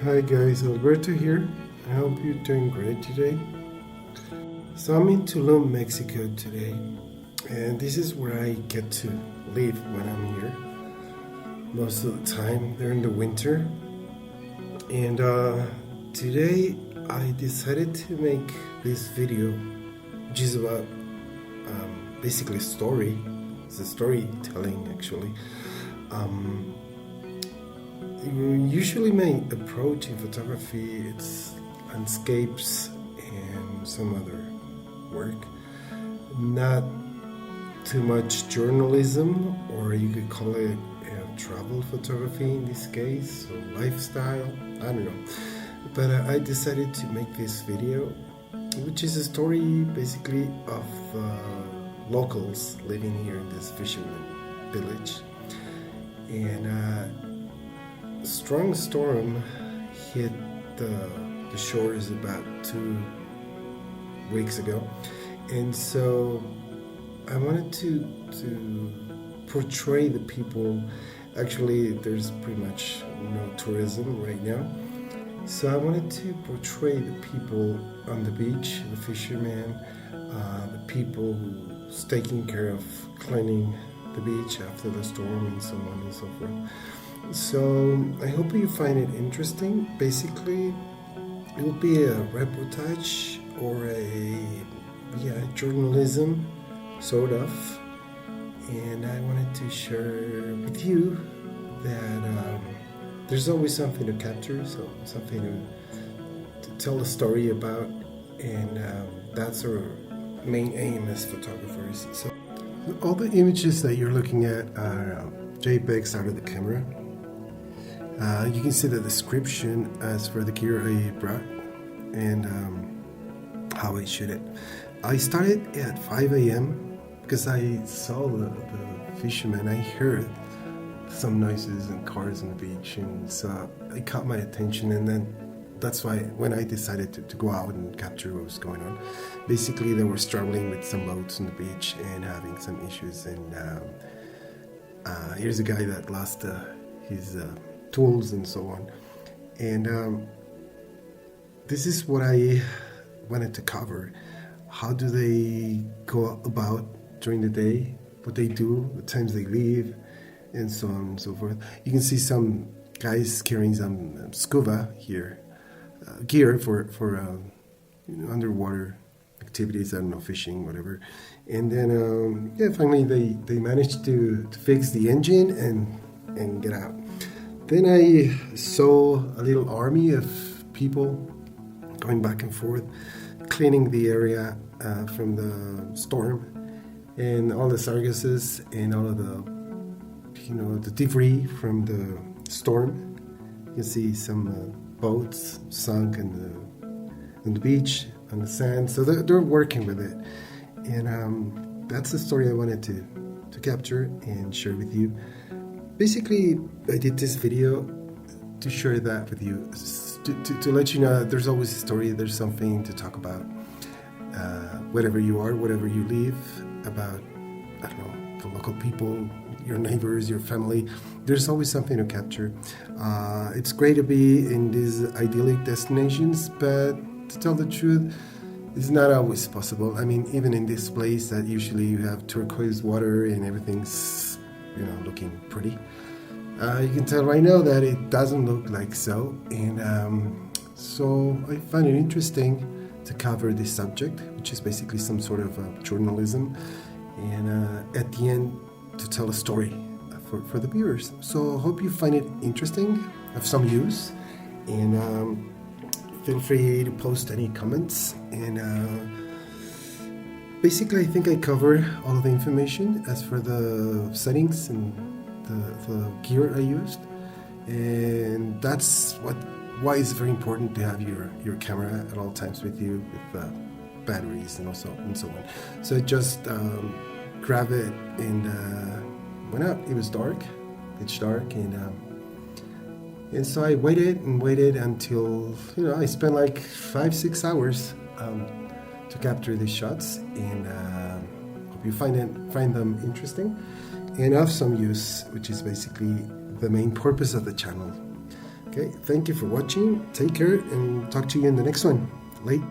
Hi guys, Alberto here. I hope you're doing great today. So I'm in Tulum, Mexico today, and this is where I get to live when I'm here most of the time during the winter. And today I decided to make this video, which is about basically a story. It's a storytelling actually. Usually my approach in photography it's landscapes and some other work, not too much journalism, or you could call it travel photography in this case, or lifestyle, I don't know. But I decided to make this video, which is a story basically of locals living here in this fisherman village. And a strong storm hit the shores about 2 weeks ago, and so I wanted to portray the people. Actually, there's pretty much no tourism right now, so I wanted to portray the people on the beach, the fishermen, the people who's taking care of cleaning the beach after the storm, and so on and so forth. So I hope you find it interesting. Basically, it will be a reportage or a journalism, sort of. And I wanted to share with you that there's always something to capture, so something to tell a story about, and that's our main aim as photographers. So all the images that you're looking at are JPEGs out of the camera. You can see the description as for the gear I brought and how I shoot it. I started at 5 a.m. because I saw the fishermen. I heard some noises and cars on the beach, and so it caught my attention, and then that's why when I decided to go out and capture what was going on. Basically, they were struggling with some boats on the beach and having some issues, and here's a guy that lost his tools and so on. And this is what I wanted to cover. How do they go about during the day, what they do, the times they leave, and so on and so forth. You can see some guys carrying some scuba here, gear for underwater activities, I don't know, fishing, whatever. And then finally they managed to fix the engine and get out. Then I saw a little army of people going back and forth, cleaning the area from the storm, and all the sargasses and all of the debris from the storm. You can see some boats sunk on the beach, on the sand. So they're working with it, and that's the story I wanted to capture and share with you. Basically, I did this video to share that with you, to let you know that there's always a story, there's something to talk about, whatever you are, whatever you live, about, I don't know, the local people, your neighbors, your family. There's always something to capture. It's great to be in these idyllic destinations, but to tell the truth, it's not always possible. I mean, even in this place that usually you have turquoise water and everything's looking pretty. You can tell right now that it doesn't look like so, and so I find it interesting to cover this subject, which is basically some sort of journalism, and at the end to tell a story for the viewers. So I hope you find it interesting, of some use, and feel free to post any comments. And basically, I think I cover all of the information as for the settings and the gear I used, and that's why it's very important to have your camera at all times with you, with batteries and so on. So I just grabbed it and went out. It was dark, pitch dark, and so I waited until I spent like 5-6 hours to capture these shots, and hope you find them interesting and of some use, which is basically the main purpose of the channel. Okay, thank you for watching. Take care and talk to you in the next one. Late.